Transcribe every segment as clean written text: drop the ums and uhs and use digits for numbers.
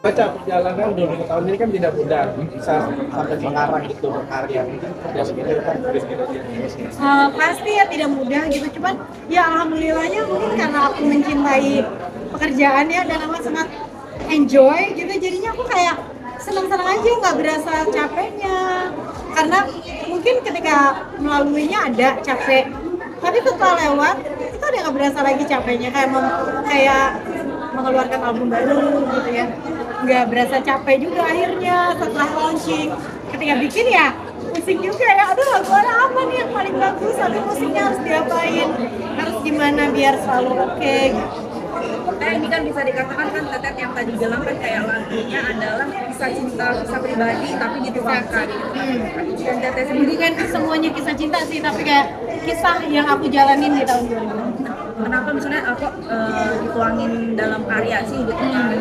Caca, perjalanan 20 tahun ini kan tidak mudah, bisa sampai sekarang gitu berkarya. Ya, segitu kan. Pasti ya tidak mudah gitu, cuman ya alhamdulillahnya mungkin karena aku mencintai pekerjaannya dan aku sangat enjoy gitu, jadinya aku kayak senang-senang aja, nggak berasa capeknya. Karena mungkin ketika melaluinya ada capek, tapi setelah lewat itu ada nggak berasa lagi capeknya, kayak mengeluarkan album baru gitu ya, nggak berasa capek juga akhirnya setelah launching. Ketika bikin ya pusing juga ya, aduh lagu apa nih yang paling bagus, aduh musiknya harus diapain, harus gimana biar selalu oke gitu. Ini kan bisa dikatakan kan Tetet yang tadi bilang kan kayak lagunya adalah kisah cinta, kisah pribadi tapi dituangkan. Dan Tetet Jadi kan semuanya kisah cinta sih, tapi kayak kisah yang aku jalanin di tahun 2000. kenapa misalnya aku dituangin dalam karya sih gitu kan?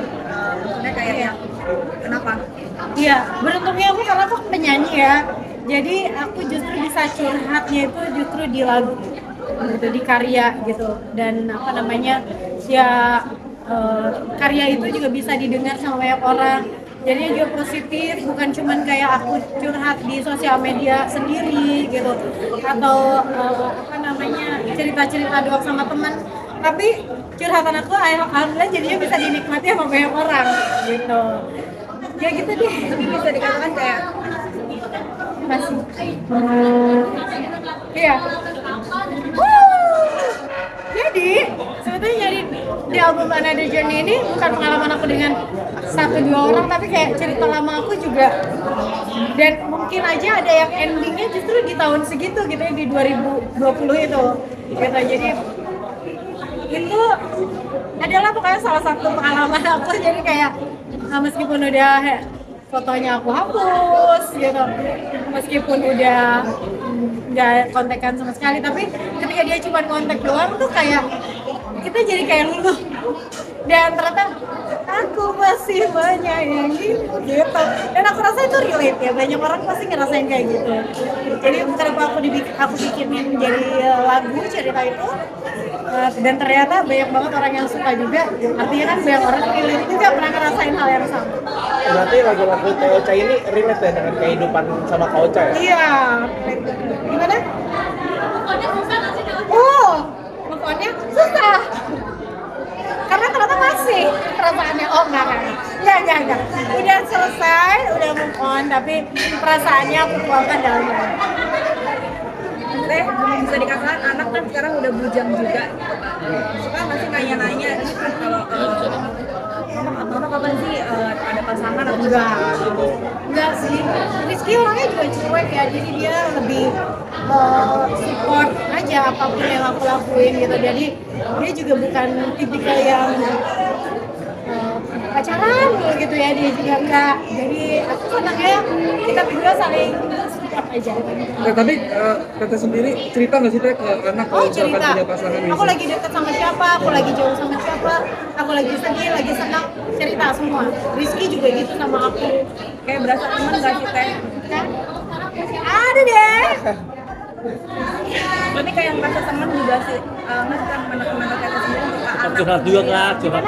Maksudnya kayak yang kenapa? Iya, beruntungnya aku karena aku penyanyi ya. Jadi aku justru bisa curhatnya itu justru di lagu gitu, di karya gitu. Dan apa namanya, ya karya itu juga bisa didengar sama banyak orang. Jadinya juga positif, bukan cuman kayak aku curhat di sosial media sendiri gitu, atau apa namanya, cerita-cerita doang sama teman, tapi curhatan aku alhamdulillah jadinya bisa dinikmati sama banyak orang gitu. Ya gitu deh. Tapi bisa dikatakan kayak Masih. Iya. Wuh. Jadi sebetulnya di album Another Journey ini bukan pengalaman aku dengan satu dua orang, tapi kayak cerita lama aku juga. Dan mungkin aja ada yang endingnya justru di tahun segitu gitu ya, di 2020 itu. Gitu. Jadi itu adalah pokoknya salah satu pengalaman aku. Jadi kayak meskipun udah fotonya aku hapus gitu, meskipun udah nggak kontekan sama sekali, tapi ketika dia cuma kontak doang tuh kayak kita jadi kayak luluh, dan ternyata aku masih menyayangi gitu. Dan aku rasa itu relate ya, banyak orang pasti ngerasain kayak gitu. Jadi kenapa aku bikinin jadi lagu cerita itu, dan ternyata banyak banget orang yang suka juga, artinya kan banyak orang relate juga pernah ngerasain hal yang sama. Berarti lagu-lagu Kak Ocha ini relate ya dengan kehidupan sama Kak Ocha ya? Iya. Gimana? Oh, move on-nya susah. Karena ternyata masih perasaannya, oh enggak. Udah selesai, udah move on, tapi perasaannya aku tuangkan dalam lagu. Teh bisa dikatakan anak kan sekarang udah bujang juga. Suka masih nanya-nanya kan kalau mama kapan sih ada pasangan atau Enggak sih, Rizky orangnya juga cuek ya, jadi dia lebih support aja apapun yang aku lakuin gitu. Jadi dia juga bukan tipikal yang pacaran gitu ya, dia juga enggak. Jadi aku senangnya kita berdua saling support aja. Nah, tapi Tete sendiri cerita nggak sih Teh ke anak kalau misalkan Cerita, punya pasangan aku lagi deket sama siapa, aku lagi jauh sama siapa, aku lagi sedih, lagi senang, cerita semua. Rizky juga gitu sama aku. kayak berasa teman nggak sih Teh? Kan? Ada deh. Tapi kayak merasa teman juga sih, nggak sih teman-teman Tete sendiri untuk ke anak. Curhat juga Kak, curhat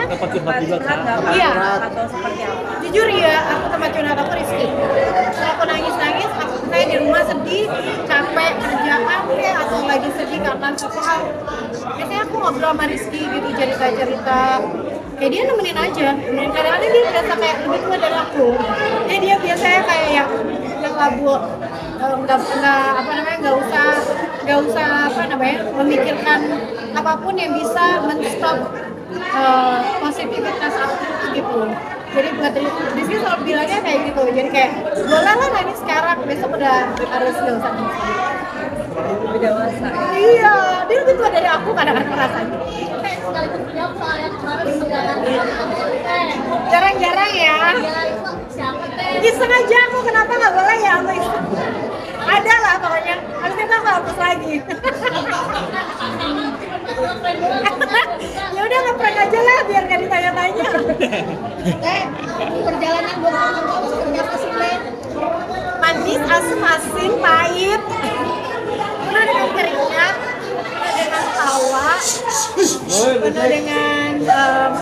juga Kak. Iya. Atau seperti apa? Jujur ya, aku tempat curhat aku Rizky. Kalau aku nangis, aku kayak di rumah sedih, capek kerjaan ya, atau lagi sedih karena suatu hal. Biasanya aku ngobrol sama Rizky gitu, cerita-cerita. Kayak dia nemenin aja. Dan kadang-kadang dia berasa kayak lebih tua dari aku. Jadi dia biasanya kayak yang lagu nggak usah apa namanya, memikirkan apapun yang bisa menstop positivitas aku gitu. Jadi buat Rizky selalu bilangnya kayak gitu, jadi kayak boleh lah nangis sekarang, besok udah harus nggak usah nangis. Lebih dewasa. Iya, dia lebih tua dari aku kadang-kadang rasanya. Jarang-jarang ya. Iseng aja aku, kenapa nggak boleh ya aku iseng? Ada lah pokoknya, habis itu aku hapus lagi. Ya udah ngeprank aja lah biar nggak ditanya-tanya. Perjalanan buat kamu seperti apa sih, Len? Manis, asam, asin, pahit. Penuh dengan keringat, penuh dengan tawa, penuh dengan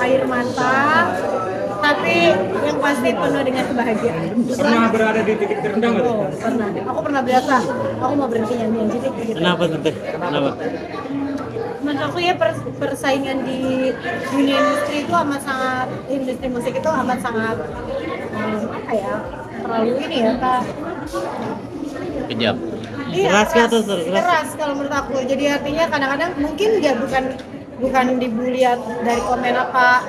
air mata. Tapi tapi yang pasti penuh dengan kebahagiaan. Pernah berada di titik terendah nggak? Oh, pernah. Aku pernah berasa aku mau berhenti nyanyi jadi gitu. Kenapa tuh Teh? Kenapa? Menurut aku ya persaingan di dunia industri itu amat sangat, industri musik itu amat sangat apa ya, terlalu ini ya kak. Kejam. Iya, Keras kah atau keras? keras kalau menurut aku. Jadi artinya kadang-kadang mungkin ya bukan dibully dari komen apa,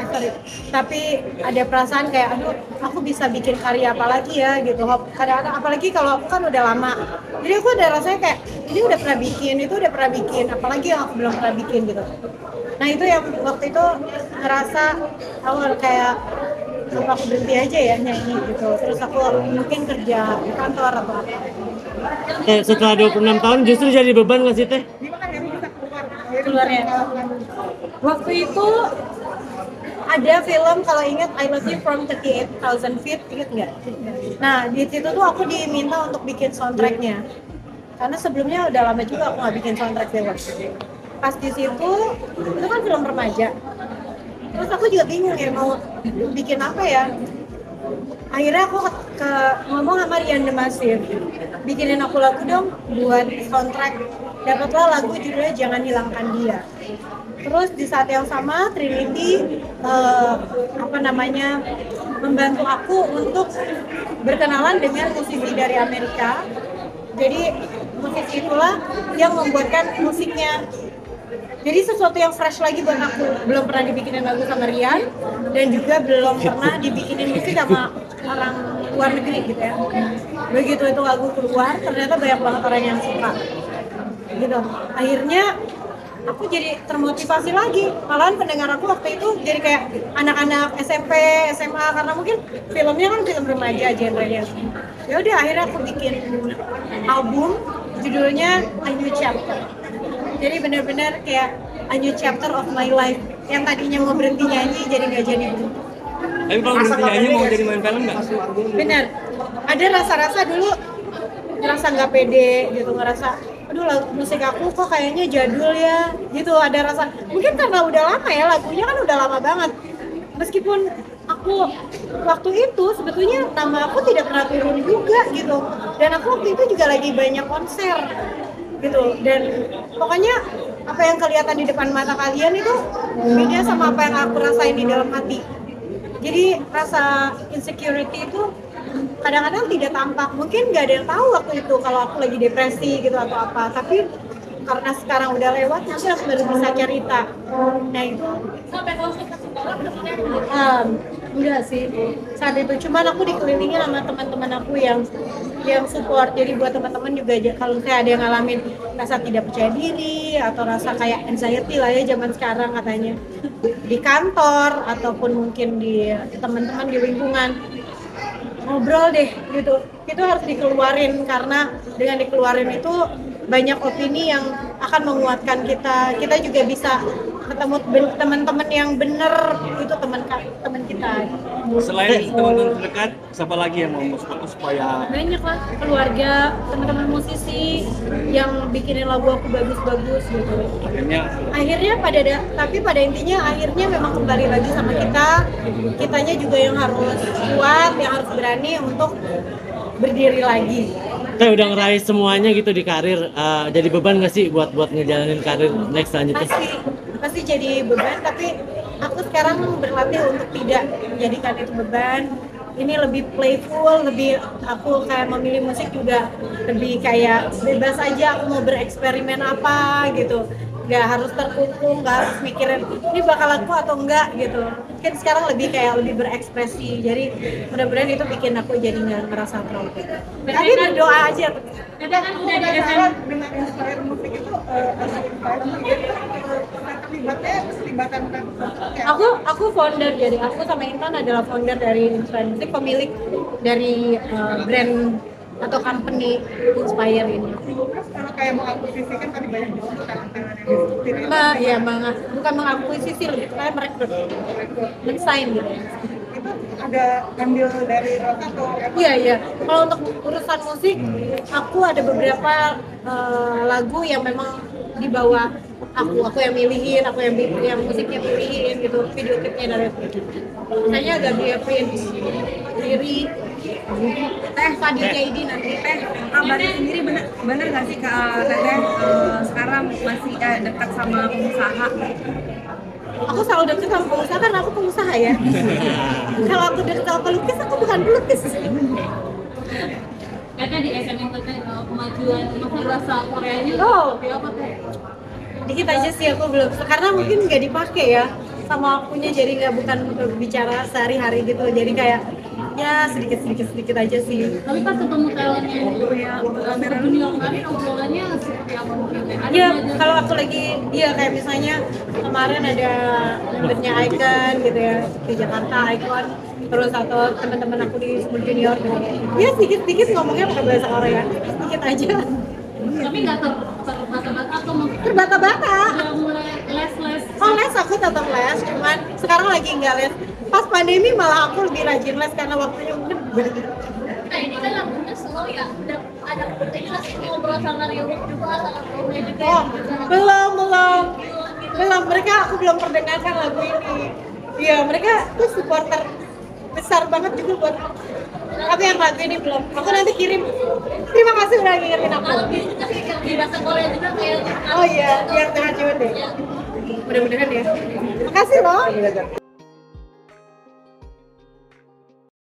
tapi ada perasaan kayak aduh aku bisa bikin karya apa lagi ya gitu. Kadang-kadang apalagi kalau aku kan udah lama, jadi aku udah rasanya kayak ini udah pernah bikin, itu udah pernah bikin, apalagi yang aku belum pernah bikin gitu. Nah itu yang waktu itu ngerasa awal kayak apa aku berhenti aja ya nyanyi gitu, terus aku mungkin kerja di kantor atau apa. Setelah 26 tahun justru jadi beban nggak sih Teh? Keluarnya waktu itu ada film kalau ingat I Love You From 38,000 Feet, ingat nggak? Nah di situ tuh aku diminta untuk bikin soundtracknya karena sebelumnya udah lama juga aku nggak bikin soundtrack film. Pas di situ itu kan film remaja, terus aku juga bingung ya mau bikin apa ya. Akhirnya aku ngomong sama Rian The Massive, bikinin aku lagu dong buat soundtrack. Dapatlah lagu judulnya Jangan Hilangkan Dia. Terus di saat yang sama Trinity membantu aku untuk berkenalan dengan musisi dari Amerika. Jadi musisi itulah yang membuatkan musiknya. Jadi sesuatu yang fresh lagi buat aku. Belum pernah dibikinin lagu sama Rian dan juga belum pernah dibikinin musik sama orang luar negeri gitu ya. Begitu itu lagu keluar, ternyata banyak banget orang yang suka. Gitu. Akhirnya aku jadi termotivasi lagi. Malahan pendengar aku waktu itu jadi kayak anak-anak SMP, SMA karena mungkin filmnya kan film remaja genrenya. Ya udah akhirnya aku bikin album judulnya A New Chapter. Jadi benar-benar kayak a new chapter of my life. Yang tadinya mau berhenti nyanyi jadi nggak jadi. Tapi kalau berhenti nyanyi mau jadi main film nggak? Bener. Ada rasa-rasa dulu ngerasa nggak pede gitu, ngerasa aduh musik aku kok kayaknya jadul ya gitu, ada rasa mungkin karena udah lama ya, lagunya kan udah lama banget. Meskipun aku waktu itu sebetulnya nama aku tidak pernah turun juga gitu, dan aku waktu itu juga lagi banyak konser gitu, dan pokoknya apa yang kelihatan di depan mata kalian itu beda sama apa yang aku rasain di dalam hati. Jadi rasa insecurity itu kadang-kadang tidak tampak, mungkin nggak ada yang tahu waktu itu kalau aku lagi depresi gitu atau apa, tapi karena sekarang udah lewat mungkin aku baru bisa cerita. Nah itu enggak sih saat itu, cuman aku dikelilingi sama teman-teman aku yang support. Jadi buat teman-teman juga kalau saya ada yang ngalamin rasa tidak percaya diri atau rasa kayak anxiety lah ya zaman sekarang katanya di kantor ataupun mungkin di teman-teman di lingkungan, ngobrol deh gitu, itu harus dikeluarin karena dengan dikeluarin itu banyak opini yang akan menguatkan kita juga bisa ketemu teman-teman yang bener, itu teman kita. Selain teman-teman terdekat, siapa lagi yang mau supaya Banyak lah, keluarga, teman-teman musisi yang bikinin lagu aku bagus-bagus gitu. Akhirnya tapi pada intinya akhirnya memang kembali lagi sama kitanya juga yang harus kuat, yang harus berani untuk berdiri lagi. Kita udah ngeraih semuanya gitu di karir, jadi beban nggak sih buat ngejalanin karir next selanjutnya? Pasti jadi beban, tapi aku sekarang berlatih untuk tidak menjadikan itu beban. Ini lebih playful, lebih aku kayak memilih musik juga lebih kayak bebas aja, aku mau bereksperimen apa gitu. Nggak harus terkungkung, nggak harus mikirin ini bakal laku atau enggak gitu. Mungkin sekarang lebih berekspresi, jadi mudah-mudahan itu bikin aku jadi nggak ngerasa terlalu beda. Tapi berdoa aja. Kan udah ada dengan inspire musik itu keterlibatan Aku founder, jadi aku sama Intan adalah founder dari Inspire Music, pemilik dari brand atau company Inspire ini. Terus kalau kayak mengakuisisi kan tadi banyak juga tantangan yang Bukan mengakuisisi, lebih kayak merekrut, men-sign gitu. itu ada ambil dari Rota atau Iya. Kalau untuk urusan musik, aku ada beberapa lagu yang memang di bawah aku yang milihin, aku yang musiknya pilihin gitu, video klipnya dari misalnya agak dia print sendiri. Fadil Kaidi nanti Kabarnya sendiri bener nggak sih Teteh sekarang masih dekat sama pengusaha? aku selalu deket sama pengusaha karena aku pengusaha ya. Kalau aku deket sama pelukis, aku bukan pelukis. Karena di SNM kemajuan bahasa Koreanya Oh. seperti apa teh? Dikit aja sih aku belum, karena mungkin nggak dipakai ya sama akunya, jadi nggak bukan bicara sehari-hari gitu, jadi kayak ya sedikit aja sih. Tapi pas ketemu talent yang ya Super Junior kemarin obrolannya seperti apa mungkin? Ada Ya belajar- kalau aku lagi kayak misalnya kemarin ada membernya Icon gitu ya di Jakarta, Icon, terus atau teman-teman aku di Super Junior gitu. Ya sedikit ngomongnya pakai bahasa Korea, sedikit aja. tapi nggak terbata-bata atau mungkin Terbata-bata. udah mulai les-les. Oh les, aku tetap les, cuman sekarang lagi nggak les. Pas pandemi malah aku lebih rajin les karena waktunya mungkin berbeda. Nah ini kan lagunya slow ya, udah ada ini langsung ngobrol sama Ryuk juga sama Romeo juga. Oh, belum. Mereka aku belum perdengarkan lagu ini. Iya, mereka tuh supporter besar banget juga buat aku. Tapi yang lagu ini belum. Aku nanti kirim. Terima kasih udah ngingetin aku. Kalau bisa sih yang di bahasa Korea juga kayak Oh iya, yang Tengah Jiwa deh. Mudah-mudahan ya. Makasih loh.